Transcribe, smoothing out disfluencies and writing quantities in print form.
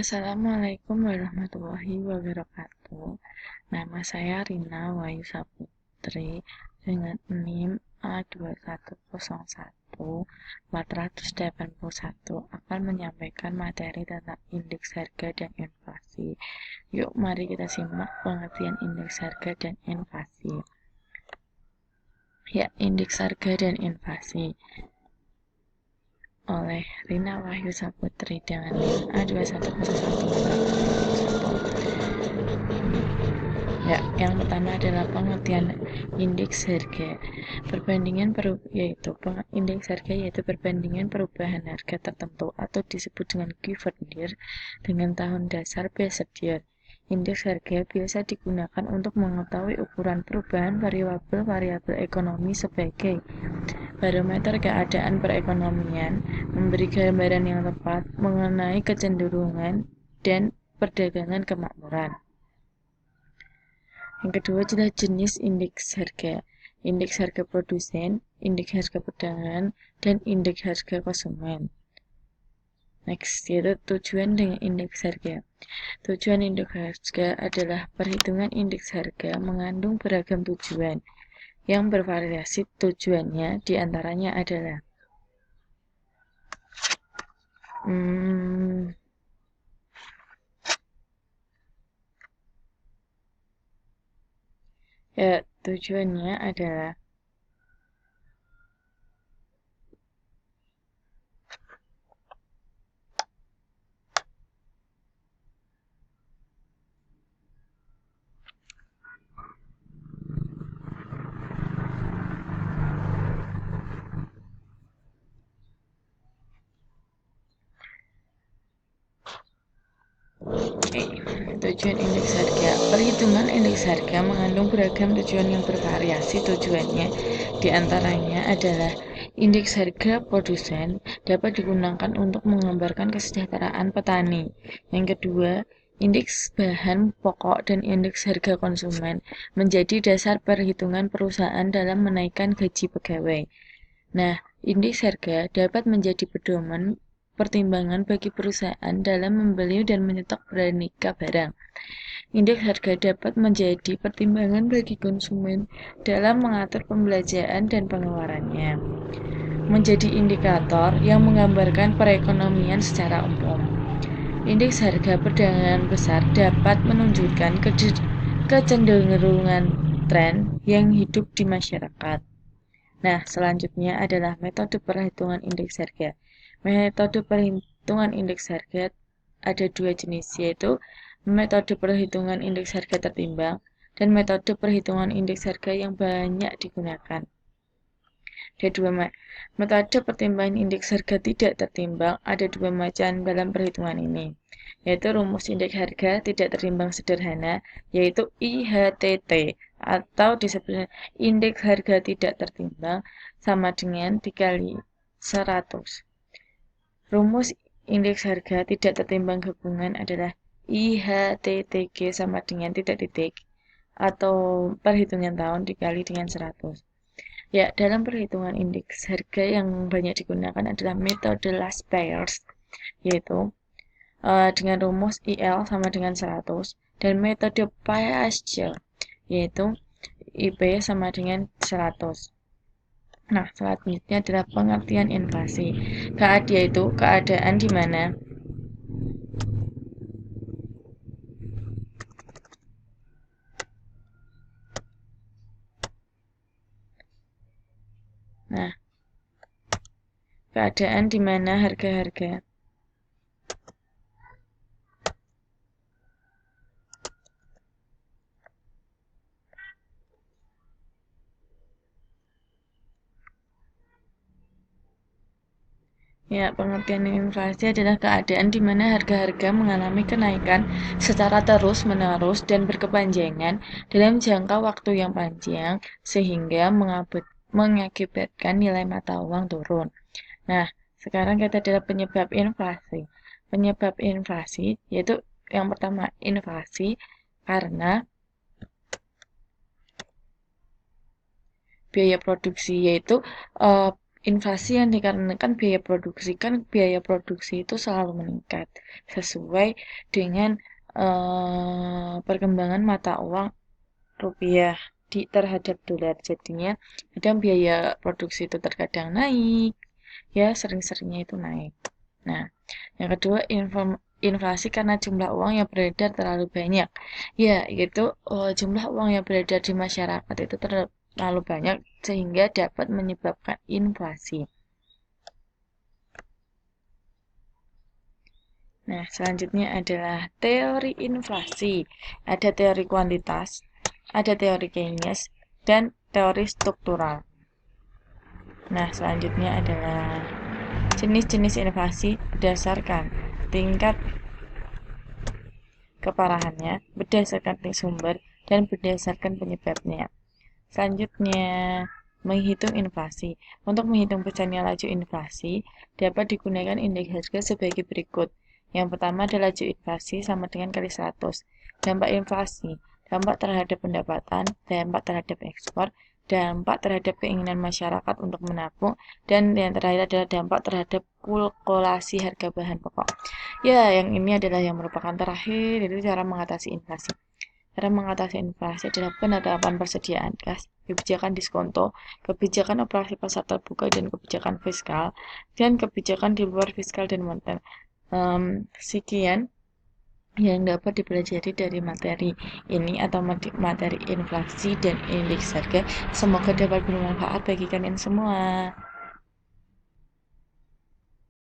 Assalamualaikum warahmatullahi wabarakatuh. Nama saya Rina Wahyu Saputri dengan NIM A2101481 akan menyampaikan materi tentang indeks harga dan inflasi. Yuk, mari kita simak pengertian indeks harga dan inflasi. Ya, indeks harga dan inflasi oleh Rina Wahyu Saputri dengan NIM A2101481. Ya, yang pertama adalah pengertian indeks harga. Indeks harga yaitu perbandingan perubahan harga tertentu atau disebut dengan given year dengan tahun dasar based year. Indeks harga biasa digunakan untuk mengetahui ukuran perubahan variabel-variabel ekonomi sebagai barometer keadaan perekonomian, memberi gambaran yang tepat mengenai kecenderungan dan perdagangan kemakmuran. Yang kedua adalah jenis indeks harga. Indeks harga produsen, indeks harga perdagangan, dan indeks harga konsumen. Next, yaitu tujuan dengan indeks harga. Tujuan indeks harga adalah perhitungan indeks harga mengandung beragam tujuan yang bervariasi. Tujuannya diantaranya adalah tujuannya adalah tujuan indeks harga. Perhitungan indeks harga mengandung beragam tujuan yang bervariasi. Tujuannya diantaranya adalah indeks harga produsen dapat digunakan untuk menggambarkan kesejahteraan petani. Yang kedua, indeks bahan pokok dan indeks harga konsumen menjadi dasar perhitungan perusahaan dalam menaikkan gaji pegawai. Nah, indeks harga dapat menjadi pedoman pertimbangan bagi perusahaan dalam membeli dan menyetok beraneka barang. Indeks harga dapat menjadi pertimbangan bagi konsumen dalam mengatur pembelanjaan dan pengeluarannya. Menjadi indikator yang menggambarkan perekonomian secara umum. Indeks harga perdagangan besar dapat menunjukkan kecenderungan tren yang hidup di masyarakat. Nah, selanjutnya adalah metode perhitungan indeks harga. Metode perhitungan indeks harga ada dua jenis, yaitu metode perhitungan indeks harga tertimbang dan metode perhitungan indeks harga yang banyak digunakan. Ada dua metode pertimbangan indeks harga tidak tertimbang. Ada dua macam dalam perhitungan ini, yaitu rumus indeks harga tidak tertimbang sederhana, yaitu IHTT, atau disebut indeks harga tidak tertimbang sama dengan dikali 100. Rumus indeks harga tidak tertimbang gabungan adalah IHTTG sama dengan titik-titik atau perhitungan tahun dikali dengan 100. Ya, dalam perhitungan indeks harga yang banyak digunakan adalah metode last pairs, yaitu dengan rumus IL sama dengan 100, dan metode Paasche, yaitu IP sama dengan 100. Nah, selanjutnya adalah pengertian inflasi. Yaitu keadaan di mana harga-harga Ya, pengertian inflasi adalah keadaan di mana harga-harga mengalami kenaikan secara terus-menerus dan berkepanjangan dalam jangka waktu yang panjang, sehingga mengakibatkan nilai mata uang turun. Nah, sekarang kita adalah penyebab inflasi. Penyebab inflasi yaitu yang pertama inflasi karena biaya produksi, yaitu Inflasi yang dikarenakan biaya produksi, kan biaya produksi itu selalu meningkat sesuai dengan perkembangan mata uang rupiah terhadap dolar. Jadinya kadang biaya produksi itu terkadang naik, ya sering-seringnya itu naik. Nah, yang kedua inflasi karena jumlah uang yang beredar terlalu banyak. Ya, itu jumlah uang yang beredar di masyarakat itu terlalu banyak sehingga dapat menyebabkan inflasi. Nah, selanjutnya adalah teori inflasi. Ada teori kuantitas, ada teori Keynes, dan teori struktural. Nah, selanjutnya adalah jenis-jenis inflasi berdasarkan tingkat keparahannya, berdasarkan sumber, dan berdasarkan penyebabnya. Selanjutnya, menghitung inflasi. Untuk menghitung besarnya laju inflasi, dapat digunakan indeks harga sebagai berikut. Yang pertama adalah laju inflasi sama dengan kali 100. Dampak inflasi, dampak terhadap pendapatan, dampak terhadap ekspor, dampak terhadap keinginan masyarakat untuk menabung, dan yang terakhir adalah dampak terhadap kalkulasi harga bahan pokok. Ya, yang ini adalah yang merupakan terakhir, itu cara mengatasi inflasi. Cara mengatasi inflasi adalah penetapan persediaan gas, kebijakan diskonto, kebijakan operasi pasar terbuka dan kebijakan fiskal, dan kebijakan di luar fiskal dan moneter. Sekian yang dapat dipelajari dari materi ini atau materi inflasi dan indeks harga. Semoga dapat bermanfaat bagi kalian semua.